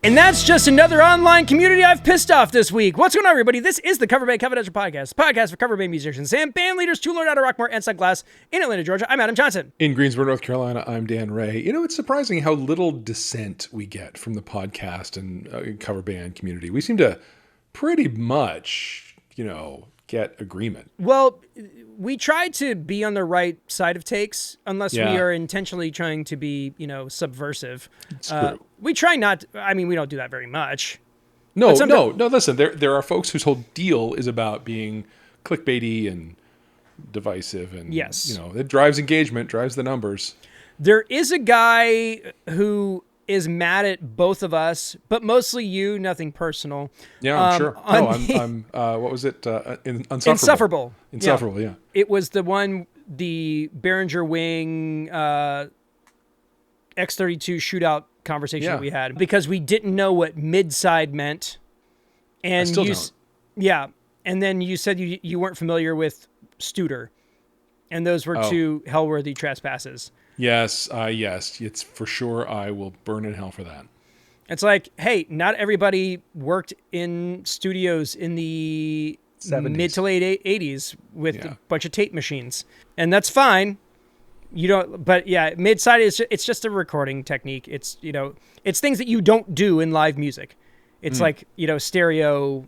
And that's just another online community I've pissed off this week. What's going on, everybody? This is the Cover Band Confidential Podcast, a podcast for cover band musicians and band leaders to learn how to rock more and Sunglass in Atlanta, Georgia. I'm Adam Johnson. In Greensboro, North Carolina, I'm Dan Ray. You know, it's surprising how little dissent we get from the podcast and cover band community. We seem to pretty much, get agreement. Well, we try to be on the right side of takes, unless we are intentionally trying to be, subversive. It's true. We try not. We don't do that very much. No. Listen, there are folks whose whole deal is about being clickbaity and divisive, and yes, it drives engagement, drives the numbers. There is a guy who is mad at both of us, but mostly you. Nothing personal. Yeah, I'm sure. I'm. What was it? Insufferable. Insufferable. Yeah. It was the the Behringer Wing X32 shootout conversation that we had, because we didn't know what mid-side meant, and I still don't. Yeah, and then you said you weren't familiar with Studer, and those were two hellworthy trespasses. Yes, it's for sure. I will burn in hell for that. It's like, hey, not everybody worked in studios in the 70s. Mid to late 80s with a bunch of tape machines, and that's fine. You don't, but yeah, mid-side it's just a recording technique. It's it's things that you don't do in live music. It's like stereo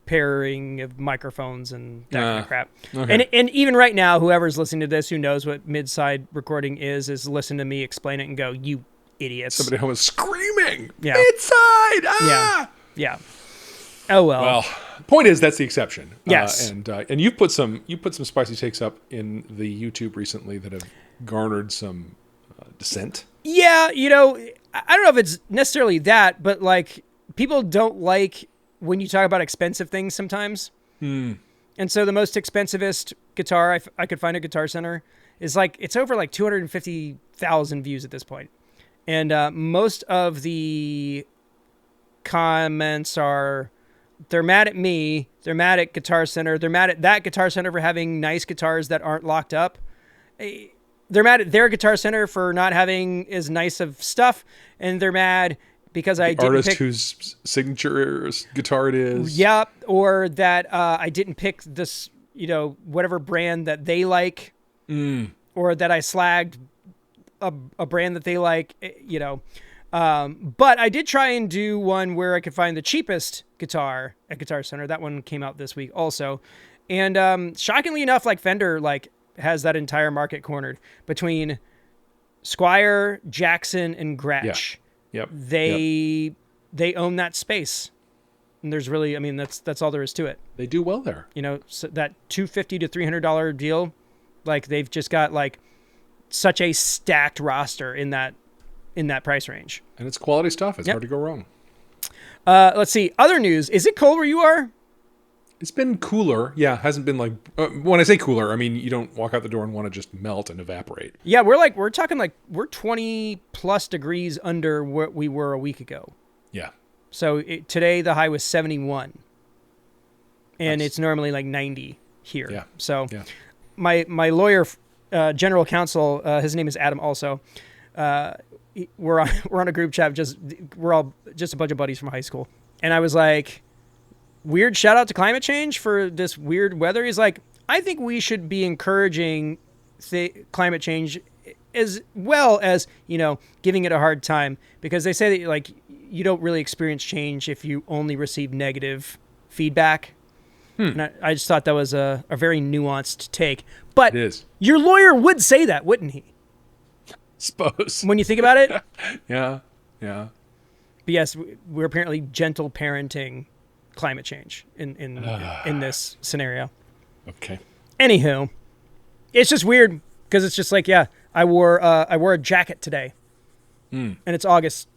pairing of microphones and that kind of crap. Okay. And even right now, whoever's listening to this who knows what mid-side recording is listen to me explain it and go, you idiots. Somebody home is screaming, mid-side, ah! Yeah. Oh, well. Well, point is, that's the exception. Yes. And you've put some spicy takes up in the YouTube recently that have garnered some dissent. Yeah, I don't know if it's necessarily that, but like people don't like when you talk about expensive things sometimes. And so the most expensivest guitar I could find at Guitar Center is it's over 250,000 views at this point. And most of the comments are, they're mad at me, they're mad at Guitar Center, they're mad at that Guitar Center for having nice guitars that aren't locked up. They're mad at their Guitar Center for not having as nice of stuff, and they're mad because I didn't artist pick whose signature guitar it is. Yeah, or that I didn't pick this, whatever brand that they like, or that I slagged a brand that they like, But I did try and do one where I could find the cheapest guitar at Guitar Center. That one came out this week also. And shockingly enough, Fender has that entire market cornered between Squier, Jackson, and Gretsch. Yep. They own that space. And there's really, that's all there is to it. They do well there. So that $250 to $300 deal, they've just got such a stacked roster in that price range. And it's quality stuff. It's hard to go wrong. Let's see. Other news. Is it cold where you are? It's been cooler. Yeah, hasn't been when I say cooler, I mean you don't walk out the door and want to just melt and evaporate. Yeah, we're talking we're 20 plus degrees under what we were a week ago. Yeah. So today the high was 71. And it's normally 90 here. Yeah. So my lawyer, general counsel, his name is Adam also. We're on a group chat. We're all just a bunch of buddies from high school, and I was like, "Weird shout out to climate change for this weird weather." He's like, "I think we should be encouraging climate change as well as giving it a hard time, because they say that you don't really experience change if you only receive negative feedback." And I just thought that was a very nuanced take. But it is. Your lawyer would say that, wouldn't he? Suppose. When you think about it. Yeah. But yes, we're apparently gentle parenting climate change in this scenario. Okay. Anywho, it's just weird because it's just I wore a jacket today, and it's August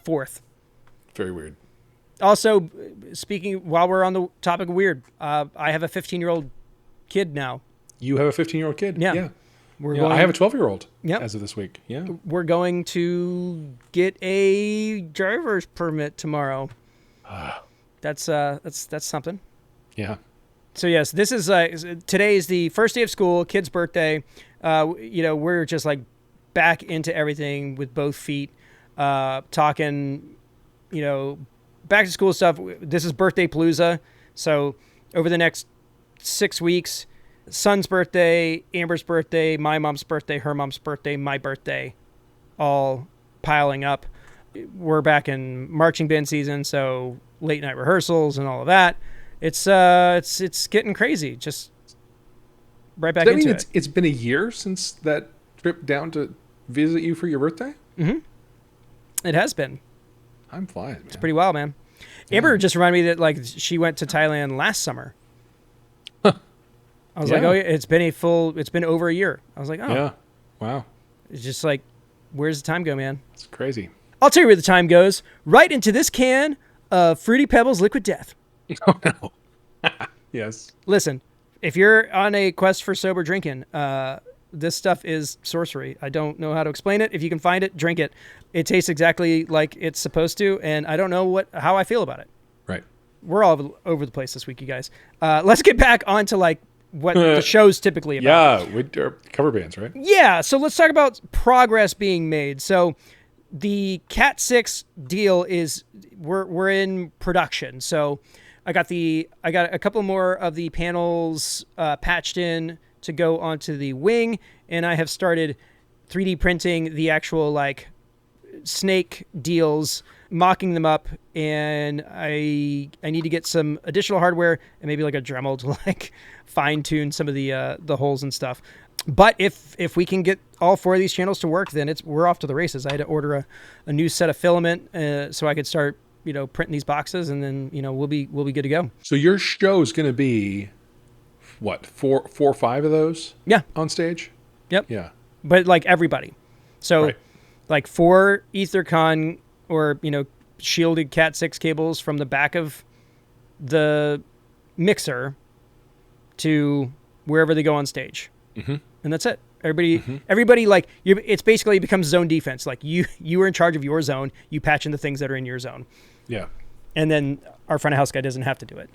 4th. Very weird. Also, speaking while we're on the topic of weird, I have a 15-year-old kid now. You have a 15-year-old kid? Yeah. I have a 12-year-old as of this week. Yeah. We're going to get a driver's permit tomorrow. That's something. Yeah. So yes, this is today is the first day of school, kid's birthday. We're just back into everything with both feet, talking back to school stuff. This is birthday palooza. So over the next 6 weeks, son's birthday, Amber's birthday, my mom's birthday, her mom's birthday, my birthday, all piling up. We're back in marching band season, so late night rehearsals and all of that. It's getting crazy. Just right back into it. It's been a year since that trip down to visit you for your birthday? Mm-hmm. It has been. I'm flying, man. It's pretty wild, man. Yeah. Amber just reminded me that like she went to Thailand last summer. I was like, oh, yeah, it's been over a year. I was like, oh. Yeah. Wow. It's just like, where's the time go, man? It's crazy. I'll tell you where the time goes. Right into this can of Fruity Pebbles Liquid Death. Oh, no. Yes. Listen, if you're on a quest for sober drinking, this stuff is sorcery. I don't know how to explain it. If you can find it, drink it. It tastes exactly like it's supposed to, and I don't know how I feel about it. Right. We're all over the place this week, you guys. Let's get back onto like what the show's typically about. Yeah, with cover bands, right? Yeah, so let's talk about progress being made. So the Cat 6 deal is we're in production. So I got a couple more of the panels patched in to go onto the wing, and I have started 3D printing the actual like snake deals, mocking them up, and I need to get some additional hardware and maybe like a Dremel to like fine tune some of the holes and stuff. But if we can get all 4 of these channels to work, then we're off to the races. I had to order a new set of filament so I could start printing these boxes, and then we'll be good to go. So your show is going to be what, 4 or 5 of those? Yeah, on stage. Yep. Yeah, but like everybody. So right. like 4 EtherCon or shielded Cat 6 cables from the back of the mixer to wherever they go on stage. Mm-hmm. And that's it. Everybody like it's basically becomes zone defense. Like you are in charge of your zone. You patch in the things that are in your zone. Yeah. And then our front of house guy doesn't have to do it.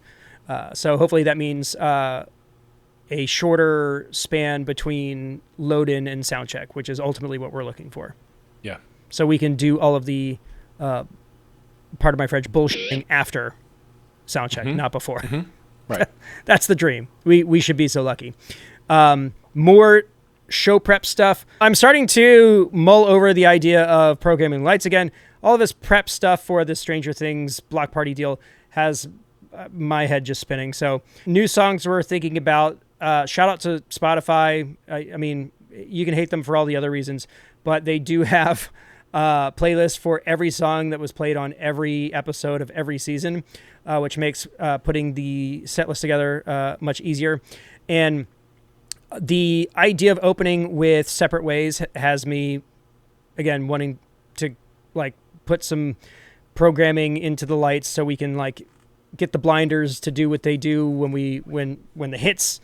So hopefully that means a shorter span between load in and sound check, which is ultimately what we're looking for. Yeah. So we can do all of the part of my French bullshitting after sound check, not before. Mm-hmm. Right. That's the dream. We should be so lucky. More show prep stuff. I'm starting to mull over the idea of programming lights again. All of this prep stuff for the Stranger Things block party deal has my head just spinning. So new songs we're thinking about. Shout out to Spotify. I mean, you can hate them for all the other reasons, but they do have playlists for every song that was played on every episode of every season, which makes putting the set list together much easier. And the idea of opening with Separate Ways has me, again, wanting to like put some programming into the lights so we can like get the blinders to do what they do when the hits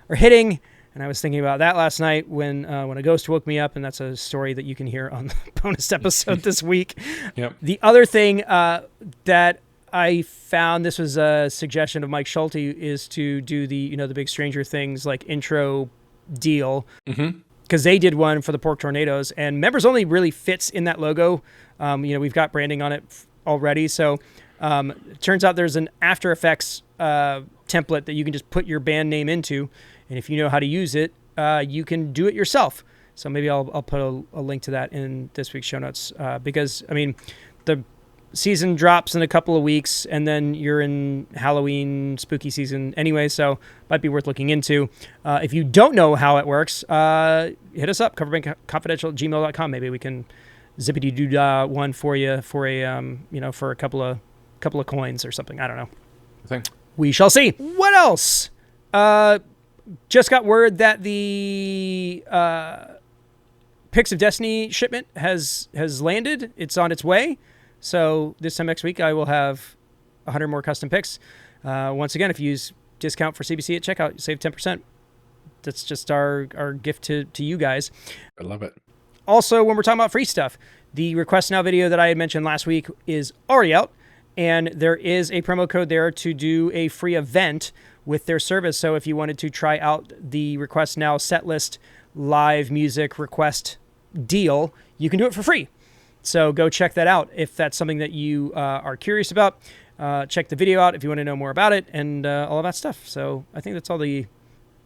are hitting. And I was thinking about that last night when a ghost woke me up, and that's a story that you can hear on the bonus episode this week. Yep. The other thing that I found, this was a suggestion of Mike Schulte, is to do the big Stranger Things like intro deal, because they did one for the Pork Tornadoes, and Members Only really fits in that logo. We've got branding on it already, so it turns out there's an After Effects template that you can just put your band name into, and if you know how to use it, you can do it yourself. So maybe I'll put a link to that in this week's show notes, because I mean the season drops in a couple of weeks, and then you're in Halloween spooky season anyway, so might be worth looking into. If you don't know how it works, hit us up, coverbankconfidential@gmail.com. Maybe we can zippity-doo-dah one for you for a for a couple of coins or something. I don't know. We shall see. What else? Just got word that the Picks of Destiny shipment has landed. It's on its way. So this time next week, I will have 100 more custom picks. Once again, if you use discount for CBC at checkout, you save 10%. That's just our gift to you guys. I love it. Also, when we're talking about free stuff, the Request Now video that I had mentioned last week is already out, and there is a promo code there to do a free event with their service. So if you wanted to try out the Request Now set list live music request deal, you can do it for free. So go check that out if that's something that you are curious about. Check the video out if you want to know more about it and all of that stuff. So I think that's all the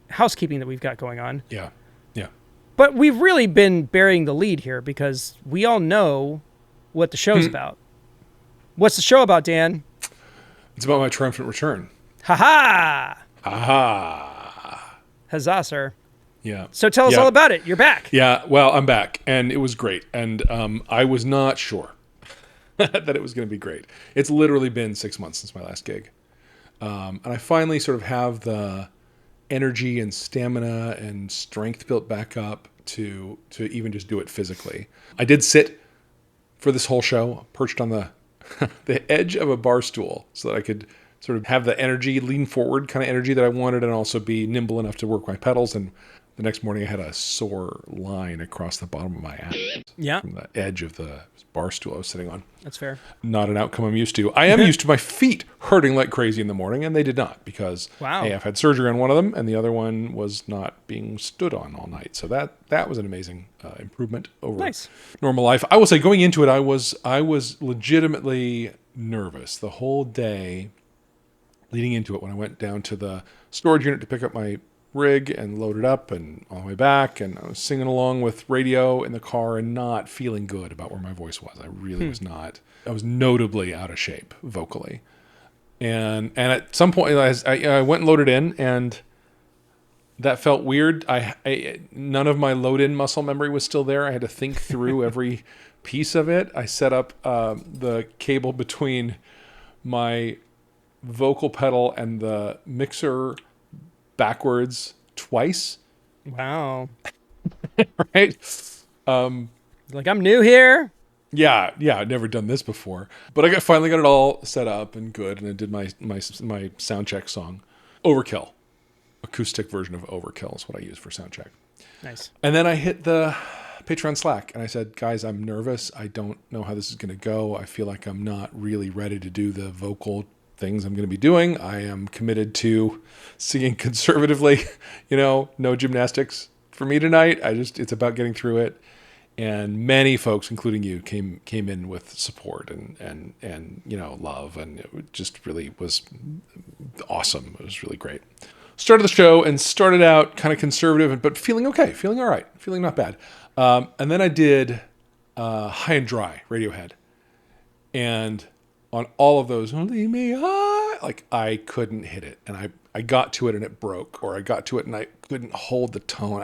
housekeeping that we've got going on. Yeah. Yeah. But we've really been burying the lead here because we all know what the show's about. What's the show about, Dan? It's about my triumphant return. Ha-ha! Ha-ha! Huzzah, sir. Yeah. So tell us all about it. You're back. Yeah, well, I'm back, and it was great. And I was not sure that it was going to be great. It's literally been 6 months since my last gig. And I finally sort of have the energy and stamina and strength built back up to even just do it physically. I did sit for this whole show, perched on the the edge of a bar stool so that I could sort of have the energy, lean forward kind of energy that I wanted, and also be nimble enough to work my pedals. And the next morning I had a sore line across the bottom of my ass from the edge of the bar stool I was sitting on. That's fair. Not an outcome I'm used to. I am used to my feet hurting like crazy in the morning, and they did not because hey, I've had surgery on one of them, and the other one was not being stood on all night. So that was an amazing improvement over normal life. I will say, going into it, I was legitimately nervous the whole day leading into it when I went down to the storage unit to pick up my rig and load it up and on the way back, and I was singing along with radio in the car and not feeling good about where my voice was. I really was not. I was notably out of shape vocally, and at some point I went and loaded in, and that felt weird. I none of my load in muscle memory was still there. I had to think through every piece of it. I set up the cable between my vocal pedal and the mixer backwards twice. Wow. Right? Like, I'm new here. Yeah, I'd never done this before. But I finally got it all set up and good, and I did my sound check song. Overkill. Acoustic version of Overkill is what I use for sound check. Nice. And then I hit the Patreon Slack, and I said, guys, I'm nervous. I don't know how this is going to go. I feel like I'm not really ready to do the vocal things I'm going to be doing. I am committed to singing conservatively, no gymnastics for me tonight. It's about getting through it. And many folks, including you, came in with support and love, and it just really was awesome. It was really great. Started the show and started out kind of conservative, but feeling okay, feeling all right, feeling not bad. And then I did High and Dry, Radiohead, and on all of those, leave me high, like I couldn't hit it, and I got to it and it broke, or I got to it and I couldn't hold the tone.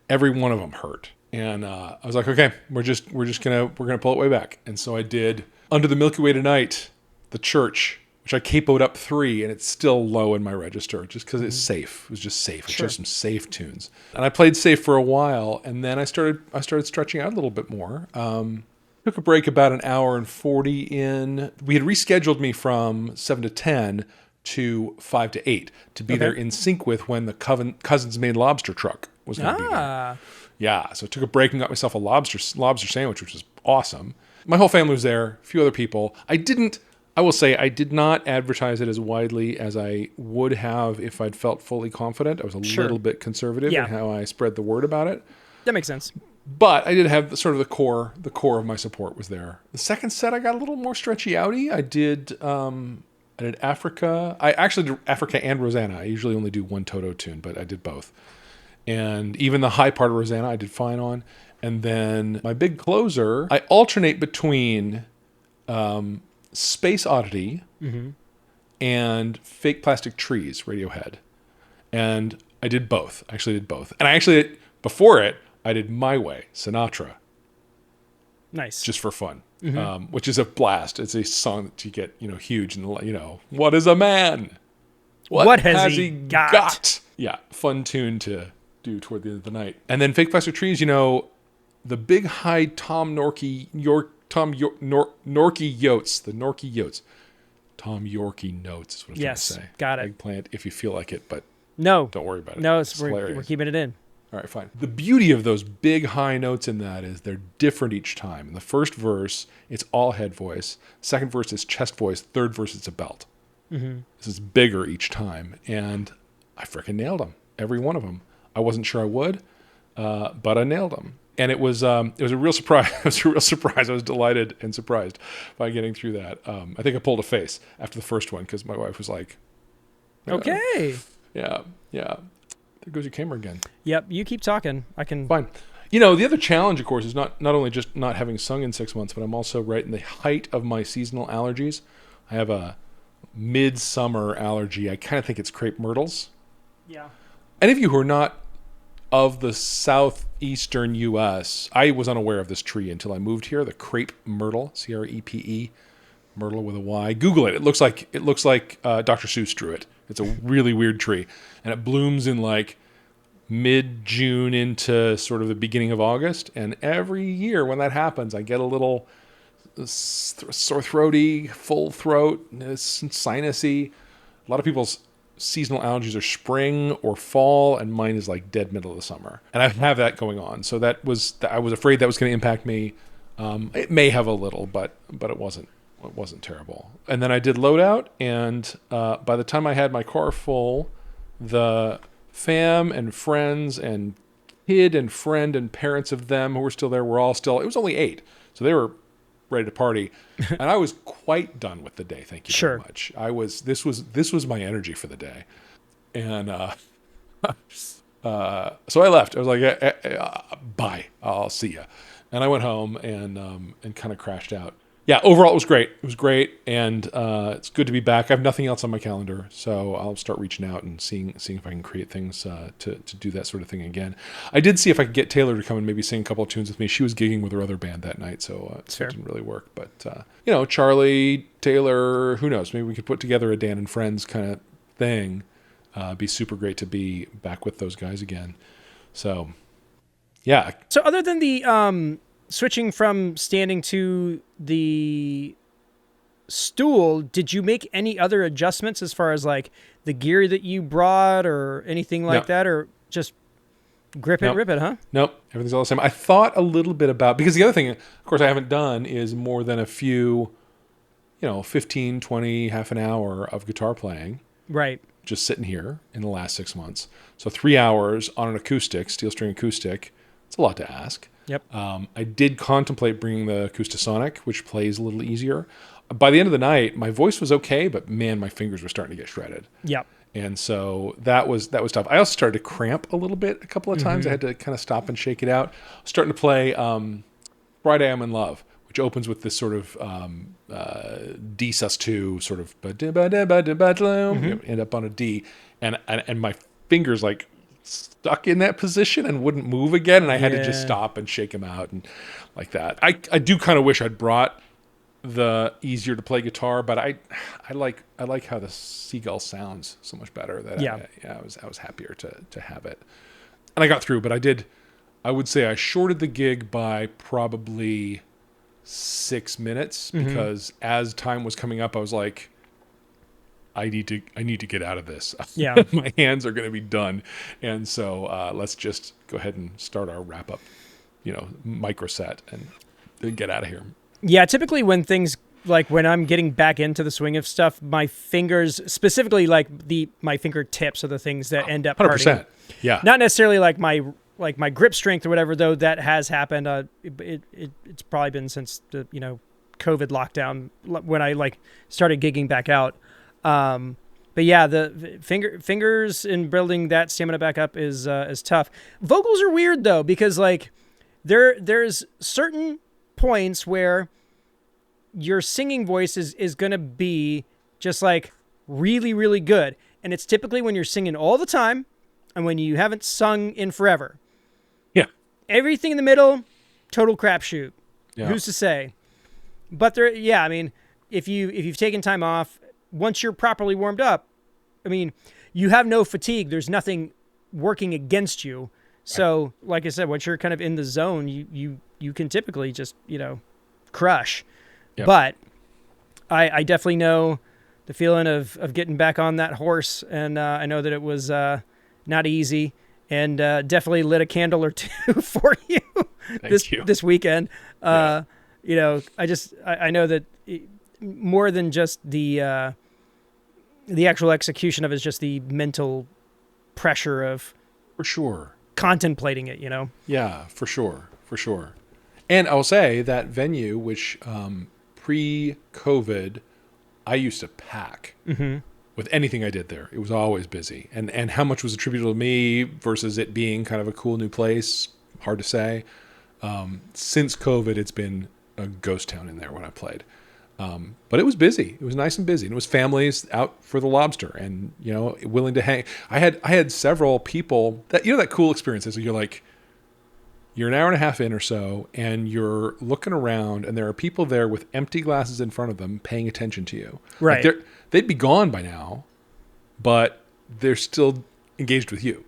Every one of them hurt, and I was like, okay, we're gonna pull it way back. And so I did Under the Milky Way Tonight, The Church, which I capoed up 3, and it's still low in my register just because it's safe. It was just safe. It's just some safe tunes, and I played safe for a while, and then I started stretching out a little bit more. Took a break about an hour and 40 in. We had rescheduled me from 7 to 10 to 5 to 8 to be there in sync with when the Cousin's Made Lobster truck was going to be there. Yeah, so I took a break and got myself a lobster sandwich, which was awesome. My whole family was there, a few other people. I will say I did not advertise it as widely as I would have if I'd felt fully confident. I was a little bit conservative in how I spread the word about it. That makes sense. But I did have the core of my support was there. The second set, I got a little more stretchy outy. I did Africa. I actually did Africa and Rosanna. I usually only do one Toto tune, but I did both. And even the high part of Rosanna, I did fine on. And then my big closer, I alternate between Space Oddity and Fake Plastic Trees, Radiohead. And I did both. I actually did both. And before it, I did My Way, Sinatra. Nice. Just for fun, which is a blast. It's a song that you get, huge. And, what is a man? What has he got? Yeah, fun tune to do toward the end of the night. And then Fake Plastic Trees, the big high Tom Norky Yotes, the Norky Yotes. Tom Yorkie notes is what I'm trying to say. Got it. Eggplant, if you feel like it, but no, don't worry about it. No, it's we're keeping it in. All right, fine. The beauty of those big high notes in that is they're different each time. In the first verse, it's all head voice. Second verse is chest voice. Third verse, it's a belt. This is bigger each time. And I freaking nailed them. Every one of them. I wasn't sure I would, but I nailed them. And it was a real surprise. It was a real surprise. I was delighted and surprised by getting through that. I think I pulled a face after the first one because my wife was like, "Okay, yeah. There goes your camera again." Yep, you keep talking. I can. Fine. The other challenge, of course, is not only just not having sung in 6 months, but I'm also right in the height of my seasonal allergies. I have a midsummer allergy. I kind of think it's crepe myrtles. Yeah. Any of you who are not of the southeastern U.S., I was unaware of this tree until I moved here. The crepe myrtle, CREPE, myrtle with a Y. Google it. It looks like Dr. Seuss drew it. It's a really weird tree, and it blooms in like mid-June into sort of the beginning of August. And every year when that happens, I get a little sore throaty, full throat, sinusy. A lot of people's seasonal allergies are spring or fall, and mine is like dead middle of the summer. And I have that going on. So I was afraid that was going to impact me. It may have a little, but it wasn't terrible. And then I did loadout, and by the time I had my car full, the fam and friends and kid and friend and parents of them who were still there were all still, it was only 8. So they were ready to party. And I was quite done with the day. Thank you very much. This was my energy for the day. And, so I left. I was like, bye, I'll see ya. And I went home and kind of crashed out. Yeah, overall it was great. It was great, and it's good to be back. I have nothing else on my calendar, so I'll start reaching out and seeing if I can create things to do that sort of thing again. I did see if I could get Taylor to come and maybe sing a couple of tunes with me. She was gigging with her other band that night, so it didn't really work. But Charlie, Taylor, who knows? Maybe we could put together a Dan and Friends kind of thing. Be super great to be back with those guys again. So, yeah. So other than the switching from standing to the stool, did you make any other adjustments as far as like the gear that you brought or anything like that, or just grip it, rip it, huh? Nope. Everything's all the same. I thought a little bit about, because the other thing, of course, I haven't done is more than a few, 15, 20, half an hour of guitar playing. Right. Just sitting here in the last 6 months. So 3 hours on an acoustic, steel string acoustic. It's a lot to ask. Yep. I did contemplate bringing the Acoustasonic, which plays a little easier. By the end of the night, my voice was okay, but man, my fingers were starting to get shredded. Yep. And so that was tough. I also started to cramp a little bit a couple of times. I had to kind of stop and shake it out. Starting to play Friday I'm in Love, which opens with this sort of D sus2 sort of end up on a D, and my fingers like stuck in that position and wouldn't move again, and I had to just stop and shake them out and like that. I do kind of wish I'd brought the easier to play guitar, but I like how the Seagull sounds so much better that I was happier to have it. And I got through, but I would say I shorted the gig by probably 6 minutes because as time was coming up, I was like, I need to get out of this. Yeah. My hands are going to be done. And so let's just go ahead and start our wrap up, micro set and then get out of here. Yeah. Typically when things like when I'm getting back into the swing of stuff, my fingers, specifically like my fingertips are the things that end up 100%. hurting. Yeah. Not necessarily like my grip strength or whatever, though that has happened. It's probably been since the, COVID lockdown when I started gigging back out. But yeah, the fingers in building that stamina back up is tough. Vocals are weird though, because there's certain points where your singing voice is going to be just really, really good. And it's typically when you're singing all the time and when you haven't sung in forever. Yeah. Everything in the middle, total crapshoot. Yeah. Who's to say? But if you've taken time off, once you're properly warmed up, you have no fatigue. There's nothing working against you. So, like I said, once you're kind of in the zone, you can typically just, crush. Yep. But I definitely know the feeling of getting back on that horse. And I know that it was not easy, and definitely lit a candle or two for you this weekend. I know that more than just the actual execution of it is just the mental pressure of for sure contemplating it, Yeah, for sure. for sure. And I will say that venue, which pre-COVID, I used to pack with anything I did there. It was always busy. And how much was attributable to me versus it being kind of a cool new place, hard to say. Since COVID, it's been a ghost town in there when I played. But it was busy. It was nice and busy. And it was families out for the lobster and, willing to hang. I had several people that, that cool experience is you're an hour and a half in or so and you're looking around and there are people there with empty glasses in front of them paying attention to you. Right. They'd be gone by now, but they're still engaged with you.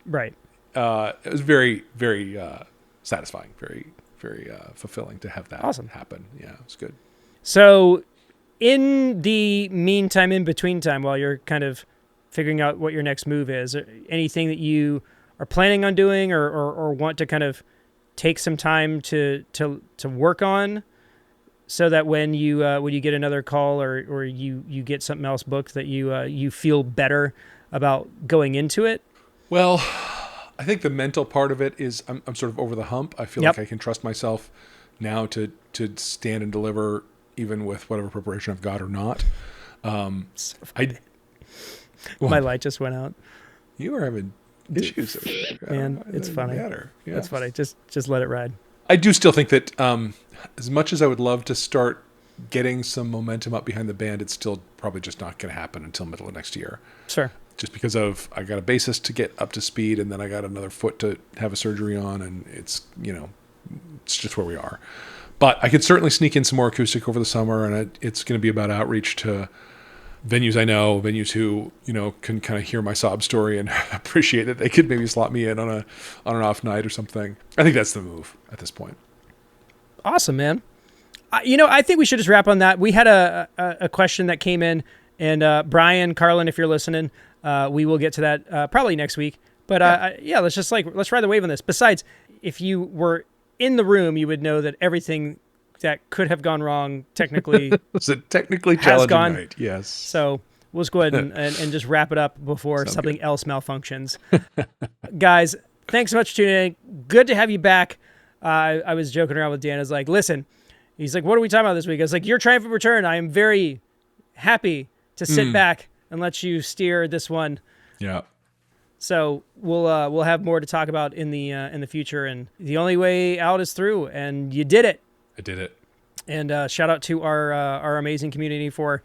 Right. It was very, very satisfying, very, very fulfilling to have that happen. Yeah, it was good. So in the meantime, in between time, while you're kind of figuring out what your next move is, anything that you are planning on doing or want to kind of take some time to work on so that when you get another call or you get something else booked that you feel better about going into it? Well, I think the mental part of it is I'm sort of over the hump. I feel like I can trust myself now to stand and deliver even with whatever preparation I've got or not. My light just went out. You are having issues. Man, it's funny. Yeah. It's funny. Just let it ride. I do still think that as much as I would love to start getting some momentum up behind the band, it's still probably just not going to happen until middle of next year. Sure. Just because I got a bassist to get up to speed and then I got another foot to have a surgery on and it's just where we are. But I could certainly sneak in some more acoustic over the summer and it's going to be about outreach to venues I know, venues who, can kind of hear my sob story and appreciate that they could maybe slot me in on an off night or something. I think that's the move at this point. Awesome, man. I think we should just wrap on that. We had a question that came in and Brian, Carlin, if you're listening, we will get to that probably next week. But let's ride the wave on this. Besides, if you were in the room, you would know that everything that could have gone wrong technically was a technically challenging night. Yes. So we'll just go ahead and just wrap it up before something else malfunctions. Guys, thanks so much for tuning in. Good to have you back. I was joking around with Dan. I was like, listen, he's like, what are we talking about this week? I was like, your triumphant return. I am very happy to sit back and let you steer this one. Yeah. So we'll have more to talk about in the future, and the only way out is through, and you did it. I did it. And shout out to our amazing community for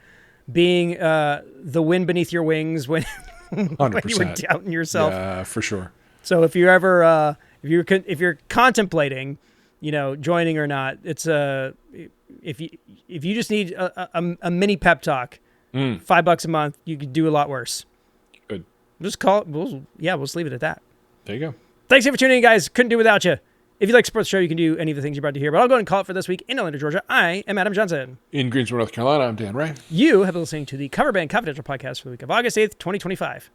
being the wind beneath your wings when, when you were doubting yourself. Yeah, for sure. So if you're ever if you're contemplating, joining or not, it's if you just need a mini pep talk, $5 a month, you could do a lot worse. Good. Just call it. We'll just leave it at that. There you go. Thanks for tuning in, guys. Couldn't do without you. If you'd like to support the show, you can do any of the things you're about to hear. But I'll go ahead and call it for this week. In Atlanta, Georgia, I am Adam Johnson. In Greensboro, North Carolina, I'm Dan Ray. You have been listening to the Cover Band Confidential podcast for the week of August 8th, 2025.